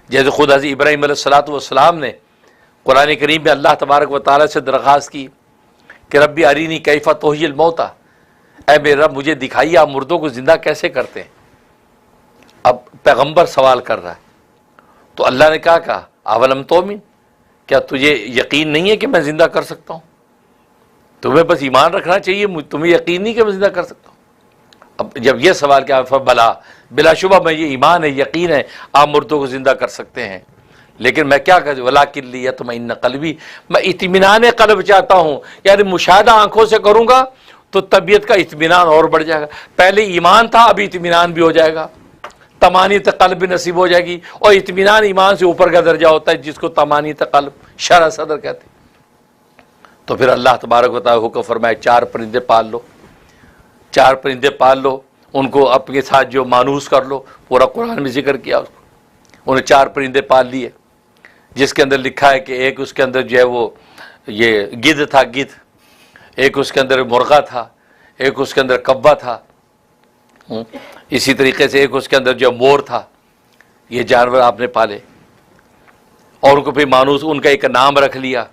جیسے خود حضرت ابراہیم علیہ الصلوۃ والسلام نے قرآن کریم میں اللہ تبارک و تعالیٰ سے درخواست کی کہ ربی ارینی کیف تحیی الموتیٰ، اے میرے رب مجھے دکھائیے آپ مردوں کو زندہ کیسے کرتے ہیں۔ اب پیغمبر سوال کر رہا ہے تو اللہ نے کہا اولم تؤمن، کیا تجھے یقین نہیں ہے کہ میں زندہ کر سکتا ہوں؟ تمہیں بس ایمان رکھنا چاہیے، تمہیں یقین نہیں کہ میں زندہ کر سکتا ہوں۔ اب جب یہ سوال کیا بلا بلا شبہ میں یہ ایمان ہے، یقین ہے آپ مردوں کو زندہ کر سکتے ہیں، لیکن میں کیا کروں، ولیکن لیطمئن قلبی، میں اطمینان قلب چاہتا ہوں، یعنی مشاہدہ آنکھوں سے کروں گا تو طبیعت کا اطمینان اور بڑھ جائے گا۔ پہلے ایمان تھا، ابھی اطمینان بھی ہو جائے گا، طمانینۃ قلب نصیب ہو جائے گی، اور اطمینان ایمان سے اوپر کا درجہ ہوتا ہے جس کو طمانینۃ قلب شرح صدر کہتے ہیں۔ تو پھر اللہ تبارک و تعالیٰ حکم فرمائے 4 پرندے پال لو، 4 پرندے پال لو، ان کو اپنے ساتھ جو مانوس کر لو، پورا قرآن میں ذکر کیا اس کو۔ انہیں 4 پرندے پال لیے، جس کے اندر لکھا ہے کہ ایک اس کے اندر جو ہے وہ یہ گدھ تھا، گدھ، ایک اس کے اندر مرغا تھا، ایک اس کے اندر کبا تھا، اسی طریقے سے ایک اس کے اندر جو مور تھا۔ یہ جانور آپ نے پالے اور ان کو پھر مانوس، ان کا ایک نام رکھ لیا،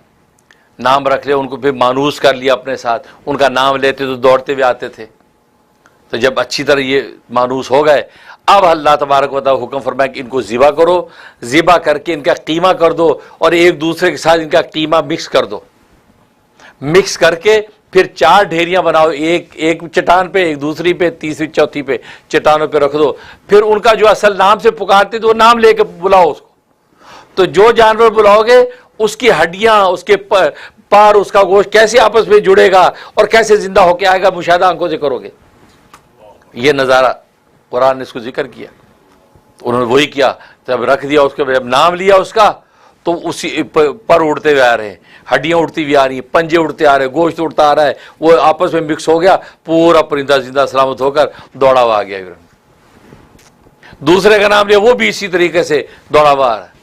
نام رکھ لیا، ان کو پھر مانوس کر لیا اپنے ساتھ، ان کا نام لیتے تو دوڑتے ہوئے آتے تھے۔ تو جب اچھی طرح یہ مانوس ہو گئے، اب اللہ تبارک و تعالیٰ حکم فرمایا کہ ان کو ذبح کرو، ذبح کر کے ان کا قیمہ کر دو، اور ایک دوسرے کے ساتھ ان کا قیمہ مکس کر دو، مکس کر کے پھر 4 ڈھیریاں بناؤ، ایک چٹان پہ، ایک دوسری پہ، تیسری چوتھی پہ چٹانوں پہ رکھ دو۔ پھر ان کا جو اصل نام سے پکارتے تو وہ نام لے کے بلاؤ اس کو۔ تو جو جانور بلاؤ گے اس کی ہڈیاں، اس کے پار، اس کا گوشت کیسے آپس میں جڑے گا اور کیسے زندہ ہو کے آئے گا، مشاہدہ آنکھوں سے کرو گے۔ یہ نظارہ قرآن نے اس کو ذکر کیا، تو انہوں نے وہی کیا، جب رکھ دیا اس کے جب نام لیا اس کا، تو اسی پر اڑتے ہوئے آ رہے ہیں، ہڈیاں اڑتی ہوئی آ رہی ہیں، پنجے اڑتے آ رہے ہیں، گوشت اڑتا آ رہا ہے، وہ آپس میں مکس ہو گیا، پورا پرندہ زندہ سلامت ہو کر دوڑا ہوا آ گیا۔ دوسرے کا نام لیا، وہ بھی اسی طریقے سے دوڑا ہوا آ رہا ہے،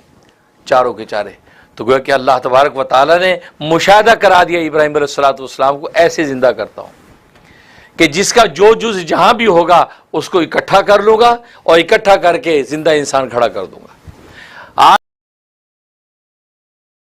چاروں کے چارے۔ تو گویا کہ اللہ تبارک و تعالیٰ نے مشاہدہ کرا دیا ابراہیم علیہ الصلوۃ والسلام کو، ایسے زندہ کرتا ہوں کہ جس کا جو جز جہاں بھی ہوگا اس کو اکٹھا کر لوں گا اور اکٹھا کر کے زندہ انسان کھڑا کر دوں گا۔